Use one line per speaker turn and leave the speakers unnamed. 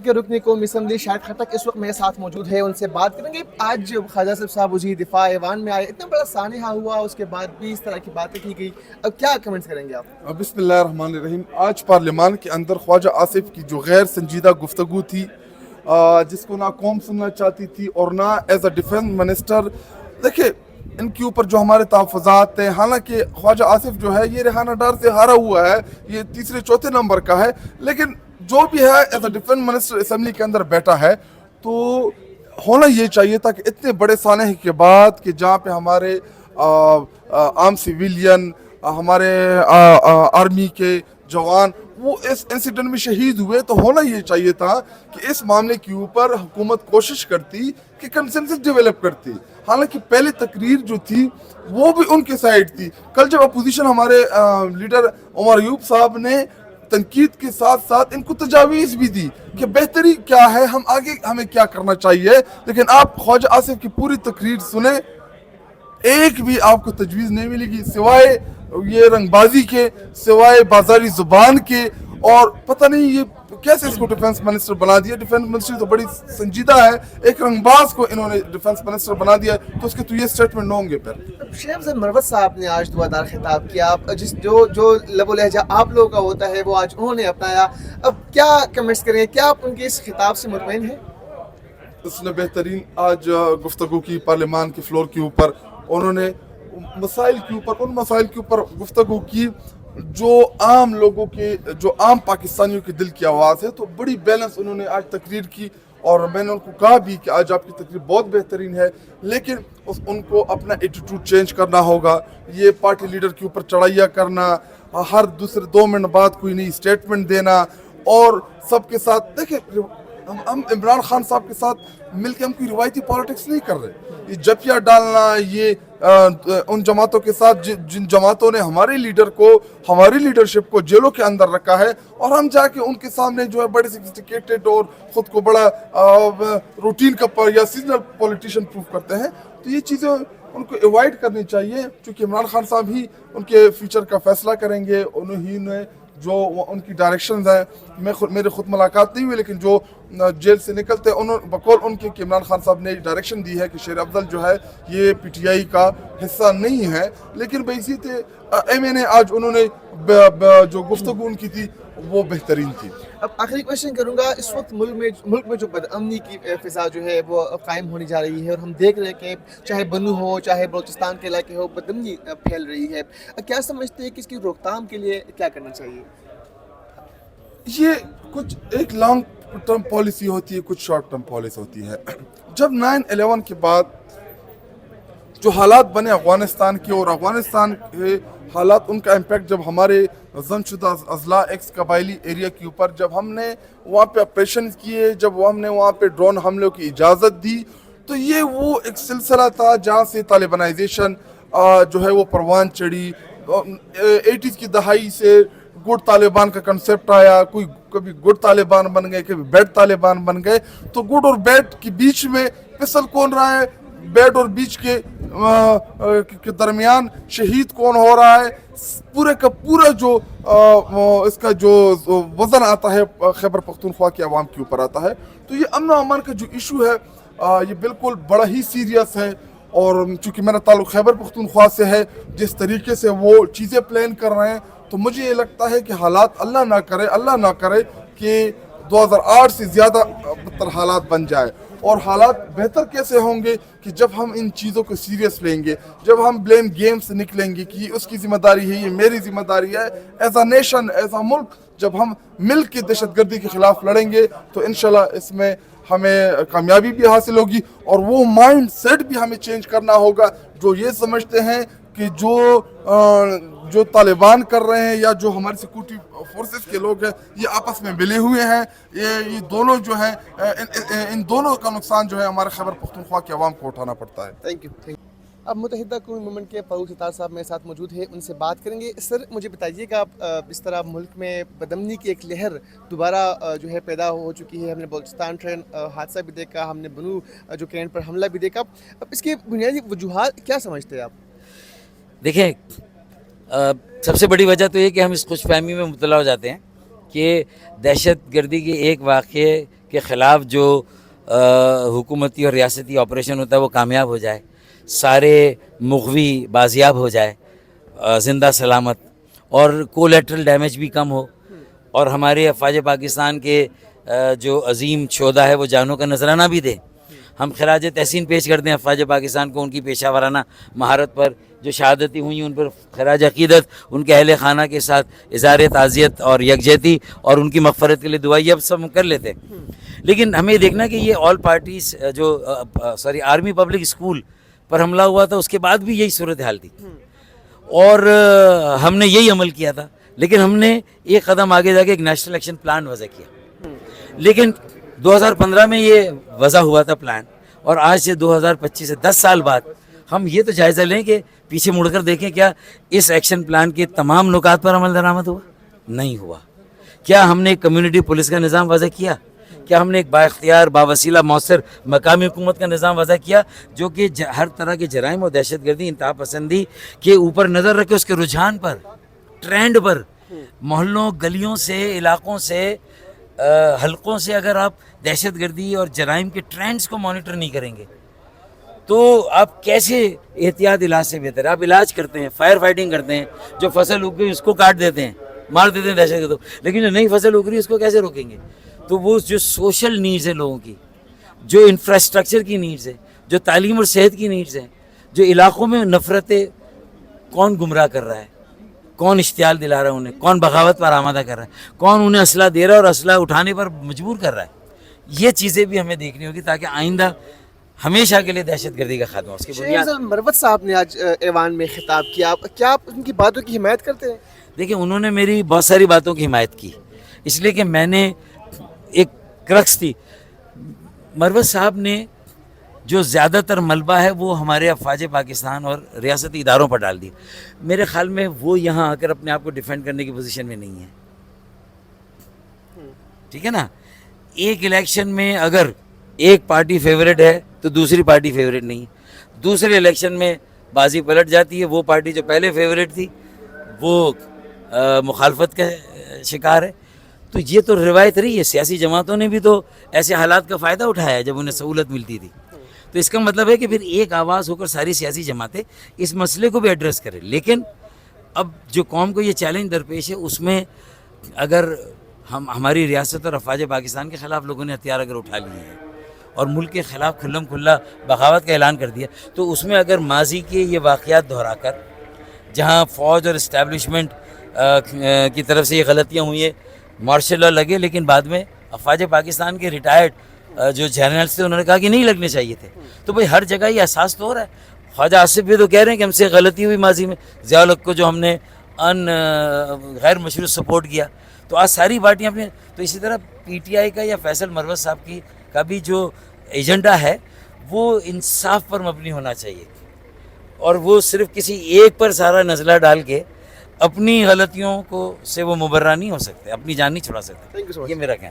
के रुकनी कौमी असम्बली शाहिद खटक इस वक्त मेरे साथ मौजूद है, उनसे बात करेंगे। आज ख्वाजा साहब वज़ीर दिफा ऐवान में आए, इतना बड़ा सानहा हुआ, उसके बाद भी इस तरह की बातें की गई, अब क्या कमेंट्स करेंगे आप?
बिस्मिल्लाहिर्रहमानिर्रहीम। आज पार्लियामान के अंदर ख्वाजा आसिफ की जो गैर संजीदा गुफ्तगू थी, जिसको ना कौम सुनना चाहती थी और ना एज अ डिफेंस मिनिस्टर, देखिए इनके ऊपर जो हमारे तहफ़्फ़ुज़ात हैं, हालांकि ख्वाजा आसिफ जो है ये रेहाना डार से हारा हुआ है, ये तीसरे चौथे नंबर का है, लेकिन जो भी है as a defence minister assembly के अंदर बैठा है, तो होना ये चाहिए था कि इतने बड़े सानहे के बाद कि जहाँ पे हमारे आम सिविलियन, हमारे आर्मी के जवान वो इस इंसिडेंट में शहीद हुए, तो होना ये चाहिए था कि इस मामले के ऊपर हुकूमत कोशिश करती कि कंसेंसस डेवलप करती। हालांकि पहले तकरीर जो थी वो भी उनके साइड थी। कल जब अपोजिशन हमारे लीडर उमर अयूब साहब ने तनकीद के साथ साथ इनको तजावीज़ भी दी कि बेहतरी क्या है, हम आगे हमें क्या करना चाहिए, लेकिन आप ख्वाजा आसिफ की पूरी तकरीर सुने, एक भी आपको तजवीज़ नहीं मिलेगी सिवाय ये रंगबाजी के, सिवाय बाजारी जुबान के, और पता नहीं ये कैसे इसको डिफेंस मिनिस्टर बना दिया। डिफेंस मिनिस्टर तो बड़ी संजीदा है, एक रंगबाज को इन्होंने डिफेंस मिनिस्टर बना दिया, तो उसके तो ये स्टेटमेंट होंगे। फिर
शेख मरवत साहब ने आज दुआदार खिताब किया, आप जिस जो लबो लहजा आप लोगों का होता है वो आज उन्होंने अपनाया, अब क्या कमेंट्स करेंगे, क्या आप उनके इस खिताब से मुतमईन हैं?
उसने बेहतरीन आज गुफ्तगू की पार्लियामान के फ्लोर के ऊपर, उन्होंने मसाइल के ऊपर, उन मसाइल के ऊपर गुफ्तगू की जो आम लोगों के, जो आम पाकिस्तानियों के दिल की आवाज़ है, तो बड़ी बैलेंस उन्होंने आज तकरीर की। और मैंने उनको कहा भी कि आज आपकी तकरीर बहुत बेहतरीन है, लेकिन उनको अपना एटीट्यूड चेंज करना होगा। ये पार्टी लीडर के ऊपर चढ़ाइयाँ करना, हर दूसरे 2 मिनट बाद कोई नई स्टेटमेंट देना, और सबके साथ देखिए हम इमरान खान साहब के साथ मिलकर हम कोई रिवायती पॉलिटिक्स नहीं कर रहे। ये जपिया डालना, ये उन जमातों के साथ जिन जमातों ने हमारे लीडर को, हमारी लीडरशिप को जेलों के अंदर रखा है, और हम जाके उनके सामने जो है बड़े सोफिस्टिकेटेड और ख़ुद को बड़ा रूटीन का या सीजनल पॉलिटिशियन प्रूव करते हैं, तो ये चीज़ें उनको अवॉइड करनी चाहिए, क्योंकि इमरान खान साहब ही उनके फ्यूचर का फैसला करेंगे। उन्हीं ने जो उनकी डायरेक्शंस हैं, मेरे खुद मुलाकात नहीं हुई, लेकिन जो जेल से निकलते उन्होंने बकौल उनके कि इमरान खान साहब ने डायरेक्शन दी है कि शेर अफजल जो है ये पीटीआई का हिस्सा नहीं है, लेकिन बैसीत एमएनए आज उन्होंने जो गुफ्तगू उनकी थी वो बेहतरीन थी।
अब आखिरी क्वेश्चन करूंगा, इस वक्त मुल्क में जो बदअमनी की फिजा जो है वो कायम होने जा रही है, और हम देख रहे हैं कि चाहे बनू हो, चाहे बलूचिस्तान के इलाके हो, बदअमनी फैल रही है। क्या समझते हैं कि इसकी रोकथाम के लिए क्या करना चाहिए?
ये कुछ एक लॉन्ग टर्म पॉलिसी होती है, कुछ शॉर्ट टर्म पॉलिसी होती है। जब 9/11 के बाद जो हालात बने अफ़गानिस्तान के, और अफ़गानिस्तान के हालात, उनका इम्पैक्ट जब हमारे जमशुदा अजला एक्स कबायली एरिया के ऊपर, जब हमने वहाँ पे ऑपरेशन किए, जब हमने वहाँ पे ड्रोन हमलों की इजाज़त दी, तो ये वो एक सिलसिला था जहाँ से तालिबानाइजेशन जो है वो परवान चढ़ी। 80s की दहाई से गुड तालिबान का कंसेप्ट आया, कोई कभी गुड तालिबान बन गए, कभी बैड तालिबान बन गए, तो गुड और बैड के बीच में फिसल कौन रहा है, बैड और बीच के दरमियान शहीद कौन हो रहा है, पूरे का पूरा जो इसका जो वज़न आता है खैबर पख्तूनख्वा के अवाम के ऊपर आता है। तो ये अमन अमान का जो इशू है ये बिल्कुल बड़ा ही सीरियस है, और चूँकि मेरा ताल्लुक़ खैबर पख्तूनख्वा से है, जिस तरीके से वो चीज़ें प्लान कर रहे हैं, तो मुझे ये लगता है कि हालात अल्लाह ना करे कि 2008 से ज़्यादा बदतर हालात बन जाए। और हालात बेहतर कैसे होंगे कि जब हम इन चीज़ों को सीरियस लेंगे, जब हम ब्लेम गेम से निकलेंगे कि उसकी ज़िम्मेदारी है, ये मेरी ज़िम्मेदारी है, as a nation, as a मुल्क, जब हम मिल के दहशतगर्दी के ख़िलाफ़ लड़ेंगे, तो इंशाल्लाह इसमें हमें कामयाबी भी हासिल होगी। और वो माइंड सेट भी हमें चेंज करना होगा, जो ये समझते हैं कि जो तालिबान कर रहे हैं या जो हमारे सिक्योरिटी फोर्सेस के लोग हैं ये आपस में मिले हुए हैं, ये दोनों जो हैं, इन दोनों का नुकसान जो है हमारे खैबर पख्तूनख्वा के अवाम को उठाना पड़ता है।
Thank you. अब मुत्तहिदा कौमी मूवमेंट के फ़ारूक सितार साहब मेरे साथ मौजूद है, उनसे बात करेंगे। सर, मुझे बताइएगा, आप इस तरह मुल्क में बदअमनी की एक लहर दोबारा जो है पैदा हो चुकी है। हमने बलूचिस्तान ट्रेन हादसा भी देखा, हमने बनू जो कैंट पर हमला भी देखा। अब इसकी बुनियादी वजूहात क्या समझते हैं आप?
देखें, सबसे बड़ी वजह तो ये कि हम इस खुशफहमी में मुब्तला हो जाते हैं कि दहशत गर्दी के एक वाक़े کے خلاف جو حکومتی اور ریاستی آپریشن ہوتا ہے وہ کامیاب ہو جائے, سارے مغوی بازیاب ہو جائے زندہ سلامت, اور کولیٹرل ڈیمیج بھی کم ہو, اور ہمارے افواج پاکستان کے جو عظیم شہداء ہے وہ جانوں کا نذرانہ بھی دے. ہم خراج تحسین پیش کرتے ہیں افواج پاکستان کو ان کی پیشہ ورانہ مہارت پر, جو شہادتیں ہوئی ان پر خراج عقیدت, ان کے اہل خانہ کے ساتھ اظہار تعزیت اور یکجہتی اور ان کی مغفرت کے لیے دعائیں اب سب کر لیتے ہیں. لیکن ہمیں دیکھنا کہ یہ آل پارٹیز جو آرمی پبلک اسکول پر حملہ ہوا تھا اس کے بعد بھی یہی صورتحال تھی, اور ہم نے یہی عمل کیا تھا, لیکن ہم نے ایک قدم آگے جا کے ایک نیشنل ایکشن پلان وضع کیا. لیکن 2015 میں یہ وضع ہوا تھا پلان, اور آج سے 2025 سے 10 سال بعد ہم یہ تو جائزہ لیں کہ پیچھے مڑ کر دیکھیں کیا اس ایکشن پلان کے تمام نکات پر عمل درآمد ہوا؟ نہیں ہوا. کیا ہم نے ایک کمیونٹی پولیس کا نظام وضع کیا؟ کیا ہم نے ایک بااختیار باوسیلہ مؤثر مقامی حکومت کا نظام وضع کیا جو کہ ہر طرح کے جرائم اور دہشت گردی انتہا پسندی کے اوپر نظر رکھے, اس کے رجحان پر, ٹرینڈ پر, محلوں گلیوں سے علاقوں سے حلقوں سے اگر آپ دہشت گردی اور جرائم کے ٹرینڈز کو مانیٹر نہیں کریں گے تو آپ کیسے احتیاط علاج سے بہتر ہے؟ آپ علاج کرتے ہیں, فائر فائٹنگ کرتے ہیں, جو فصل اگ گئی اس کو کاٹ دیتے ہیں, مار دیتے ہیں دہشت گردوں, لیکن جو نئی فصل اگ رہی ہے اس کو کیسے روکیں گے؟ تو وہ جو سوشل نیڈز ہیں لوگوں کی, جو انفراسٹرکچر کی نیڈز ہیں, جو تعلیم اور صحت کی نیڈز ہیں, جو علاقوں میں نفرتیں, کون گمراہ کر رہا ہے, کون اشتعال دلا رہا ہے انہیں, کون بغاوت پر آمادہ کر رہا ہے, کون انہیں اسلحہ دے رہا ہے اور اسلحہ اٹھانے پر مجبور کر رہا ہے, یہ چیزیں بھی ہمیں دیکھنی ہوگی تاکہ آئندہ ہمیشہ کے لیے دہشت گردی کا خاتمہ. اس کی بنیاد
مروت صاحب نے آج ایوان میں خطاب کیا, کیا آپ ان کی باتوں کی حمایت کرتے ہیں؟
دیکھیں انہوں نے میری بہت ساری باتوں کی حمایت کی, اس لیے کہ میں نے ایک کرکس تھی. مروت صاحب نے جو زیادہ تر ملبہ ہے وہ ہمارے افواج پاکستان اور ریاستی اداروں پر ڈال دی. میرے خیال میں وہ یہاں آ کر اپنے آپ کو ڈیفینڈ کرنے کی پوزیشن میں نہیں ہے, ٹھیک ہے نا. ایک الیکشن میں اگر ایک پارٹی فیوریٹ ہے تو دوسری پارٹی فیوریٹ نہیں, دوسرے الیکشن میں بازی پلٹ جاتی ہے, وہ پارٹی جو پہلے فیوریٹ تھی وہ مخالفت کا شکار ہے. تو یہ تو روایت رہی ہے, سیاسی جماعتوں نے بھی تو ایسے حالات کا فائدہ اٹھایا ہے جب انہیں سہولت ملتی تھی. تو اس کا مطلب ہے کہ پھر ایک آواز ہو کر ساری سیاسی جماعتیں اس مسئلے کو بھی ایڈریس کریں. لیکن اب جو قوم کو یہ چیلنج درپیش ہے اس میں اگر ہماری ریاست اور افواج پاکستان کے خلاف لوگوں نے ہتھیار اگر اٹھا لیے ہیں اور ملک کے خلاف کھلم کھلا بغاوت کا اعلان کر دیا, تو اس میں اگر ماضی کے یہ واقعات دہرا کر جہاں فوج اور اسٹیبلشمنٹ کی طرف سے یہ غلطیاں ہوئی ہیں, مارشل لا لگے, لیکن بعد میں افواج پاکستان کے ریٹائرڈ جو جنرلز تھے انہوں نے کہا کہ نہیں لگنے چاہیے تھے. تو بھئی ہر جگہ یہ احساس تو ہو رہا ہے. خواجہ آصف بھی تو کہہ رہے ہیں کہ ہم سے غلطی ہوئی ماضی میں, ضیاء الحق کو جو ہم نے غیر مشروط سپورٹ کیا. تو آج ساری پارٹیاں اپنے, تو اسی طرح پی ٹی آئی کا یا فیصل مروت صاحب کا بھی جو ایجنڈا ہے وہ انصاف پر مبنی ہونا چاہیے, اور وہ صرف کسی ایک پر سارا نزلہ ڈال کے اپنی غلطیوں کو سے وہ مبرہ نہیں ہو سکتے, اپنی جان نہیں چھڑا سکتے. یہ میرا کہنا ہے.